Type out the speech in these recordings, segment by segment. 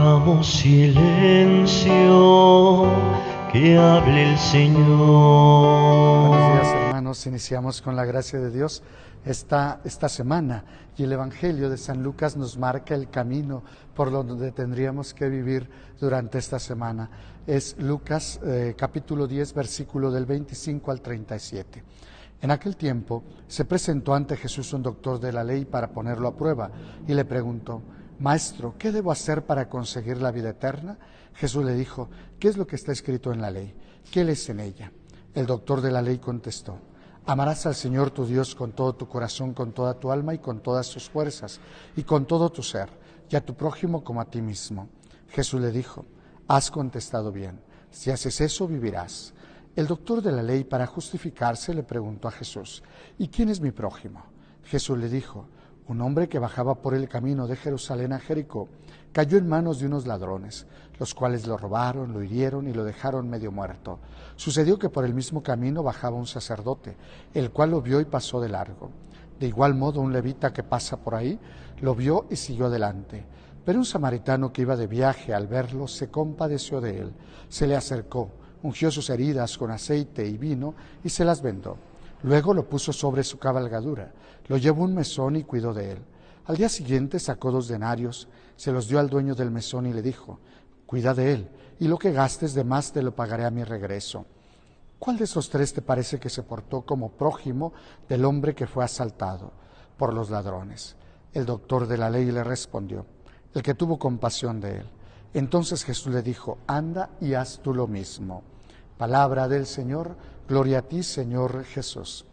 Hagamos silencio, que hable el Señor. Buenos días, hermanos. Iniciamos con la gracia de Dios esta semana, y el Evangelio de San Lucas nos marca el camino por donde tendríamos que vivir durante esta semana. Es Lucas capítulo 10, versículo del 25 al 37. En aquel tiempo se presentó ante Jesús un doctor de la ley para ponerlo a prueba, y le preguntó: Maestro, ¿qué debo hacer para conseguir la vida eterna? Jesús le dijo: ¿Qué es lo que está escrito en la ley? ¿Qué lees en ella? El doctor de la ley contestó: Amarás al Señor tu Dios con todo tu corazón, con toda tu alma y con todas tus fuerzas, y con todo tu ser, y a tu prójimo como a ti mismo. Jesús le dijo: Has contestado bien. Si haces eso, vivirás. El doctor de la ley, para justificarse, le preguntó a Jesús: ¿Y quién es mi prójimo? Jesús le dijo: Un hombre que bajaba por el camino de Jerusalén a Jericó cayó en manos de unos ladrones, los cuales lo robaron, lo hirieron y lo dejaron medio muerto. Sucedió que por el mismo camino bajaba un sacerdote, el cual lo vio y pasó de largo. De igual modo, un levita que pasa por ahí lo vio y siguió adelante. Pero un samaritano que iba de viaje, al verlo, se compadeció de él. Se le acercó, ungió sus heridas con aceite y vino y se las vendó. Luego lo puso sobre su cabalgadura, lo llevó a un mesón y cuidó de él. Al día siguiente sacó 2 denarios, se los dio al dueño del mesón y le dijo: Cuida de él, y lo que gastes de más te lo pagaré a mi regreso. ¿Cuál de esos 3 te parece que se portó como prójimo del hombre que fue asaltado por los ladrones? El doctor de la ley le respondió: El que tuvo compasión de él. Entonces Jesús le dijo: Anda y haz tú lo mismo. Palabra del Señor. Gloria a ti, Señor Jesús.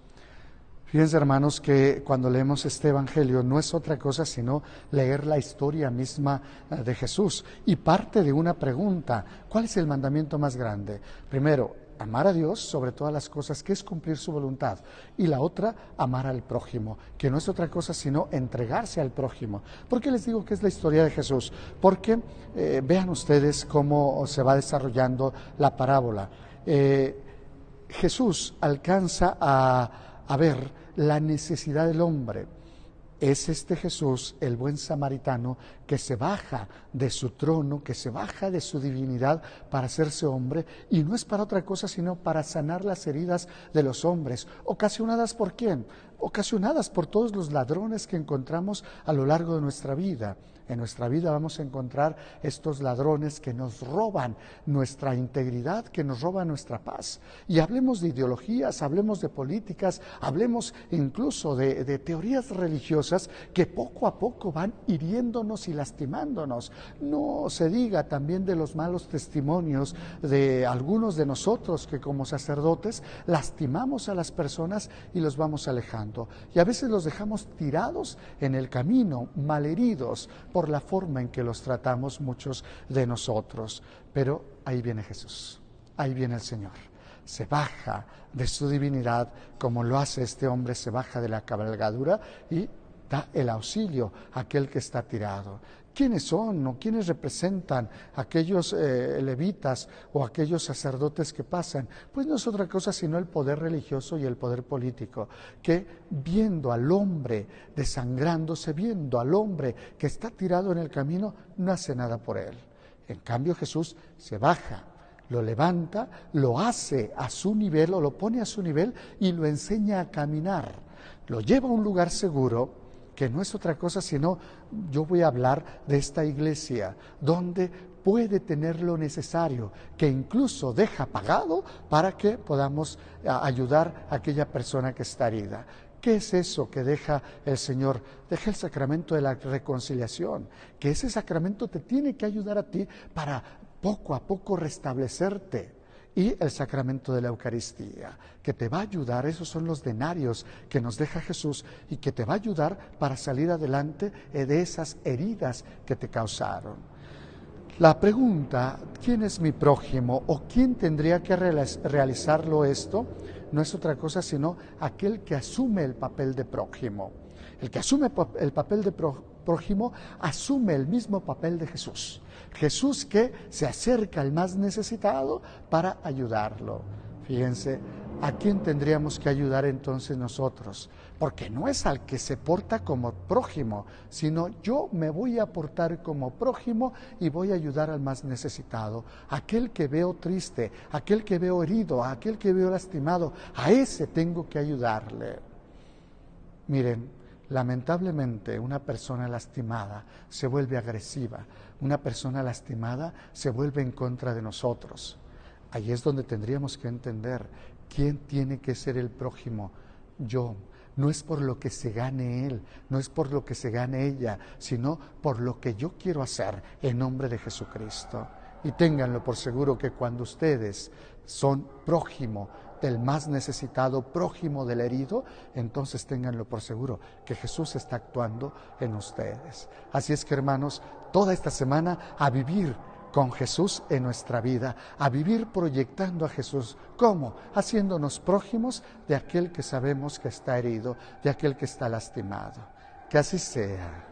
Fíjense, hermanos, que cuando leemos este Evangelio no es otra cosa sino leer la historia misma de Jesús, y parte de una pregunta: ¿cuál es el mandamiento más grande? Primero, amar a Dios sobre todas las cosas, que es cumplir su voluntad, y la otra, amar al prójimo, que no es otra cosa sino entregarse al prójimo. ¿Por qué les digo que es la historia de Jesús? Porque vean ustedes cómo se va desarrollando la parábola. Jesús alcanza a ver la necesidad del hombre. Es este Jesús, el buen samaritano, que se baja de su trono, que se baja de su divinidad para hacerse hombre, y no es para otra cosa sino para sanar las heridas de los hombres. ¿Ocasionadas por quién? Ocasionadas por todos los ladrones que encontramos a lo largo de nuestra vida. En nuestra vida vamos a encontrar estos ladrones que nos roban nuestra integridad, que nos roban nuestra paz. Y hablemos de ideologías, hablemos de políticas, hablemos incluso de teorías religiosas que poco a poco van hiriéndonos y lastimándonos. No se diga también de los malos testimonios de algunos de nosotros que como sacerdotes lastimamos a las personas y los vamos alejando. Y a veces los dejamos tirados en el camino, malheridos por la forma en que los tratamos muchos de nosotros. Pero ahí viene Jesús, ahí viene el Señor. Se baja de su divinidad, como lo hace este hombre, se baja de la cabalgadura y da el auxilio a aquel que está tirado. ¿Quiénes son o quiénes representan aquellos levitas o aquellos sacerdotes que pasan? Pues no es otra cosa sino el poder religioso y el poder político, que viendo al hombre desangrándose, viendo al hombre que está tirado en el camino, no hace nada por él. En cambio, Jesús se baja, lo levanta, lo hace a su nivel o lo pone a su nivel y lo enseña a caminar. Lo lleva a un lugar seguro, que no es otra cosa sino, yo voy a hablar de esta iglesia, donde puede tener lo necesario, que incluso deja pagado para que podamos ayudar a aquella persona que está herida. ¿Qué es eso que deja el Señor? Deja el sacramento de la reconciliación, que ese sacramento te tiene que ayudar a ti para poco a poco restablecerte. Y el sacramento de la Eucaristía, que te va a ayudar, esos son los denarios que nos deja Jesús y que te va a ayudar para salir adelante de esas heridas que te causaron. La pregunta, ¿quién es mi prójimo o quién tendría que realizarlo esto? No es otra cosa sino aquel que asume el papel de prójimo. El que asume el papel de prójimo asume el mismo papel de Jesús. Jesús que se acerca al más necesitado para ayudarlo. Fíjense, ¿A quién tendríamos que ayudar entonces nosotros? Porque no es al que se porta como prójimo, sino yo me voy a portar como prójimo y voy a ayudar al más necesitado. Aquel que veo triste, aquel que veo herido, aquel que veo lastimado, a ese tengo que ayudarle. Miren, lamentablemente una persona lastimada se vuelve agresiva, una persona lastimada se vuelve en contra de nosotros. Ahí es donde tendríamos que entender quién tiene que ser el prójimo. Yo. No es por lo que se gane él, no es por lo que se gane ella, sino por lo que yo quiero hacer en nombre de Jesucristo. Y ténganlo por seguro que cuando ustedes son prójimo del más necesitado, prójimo del herido, entonces ténganlo por seguro que Jesús está actuando en ustedes. Así es que, hermanos, toda esta semana a vivir con Jesús en nuestra vida, a vivir proyectando a Jesús. ¿Cómo? Haciéndonos prójimos de aquel que sabemos que está herido, de aquel que está lastimado. Que así sea.